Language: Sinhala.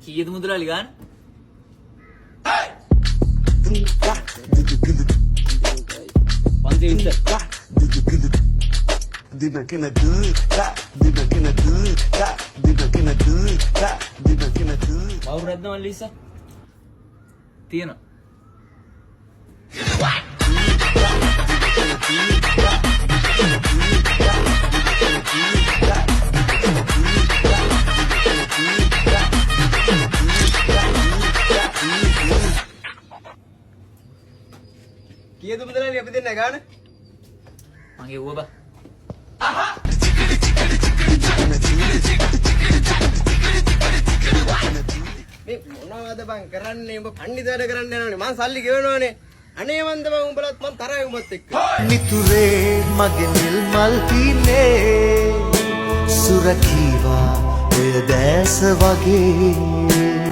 කීයද මුදලාලි ගන්න? කවුරුද මල්ලිසා? තියෙනවා. කීයද මුදලාලි අපි දෙන්න ගාන? මගේ ඌව බා. මේ මොනවද බං කරන්නේ? උඹ පණ්ඩිත වැඩ කරන්න යනවනේ. මං සල්ලි ගෙවනවනේ. අනේ මන්ද බං උඹලත් මං තරයි උඹත් එක්ක. මිතුරේ මගේ නිල් මල් පීනේ සුරකීවා ඔය දැස වගේ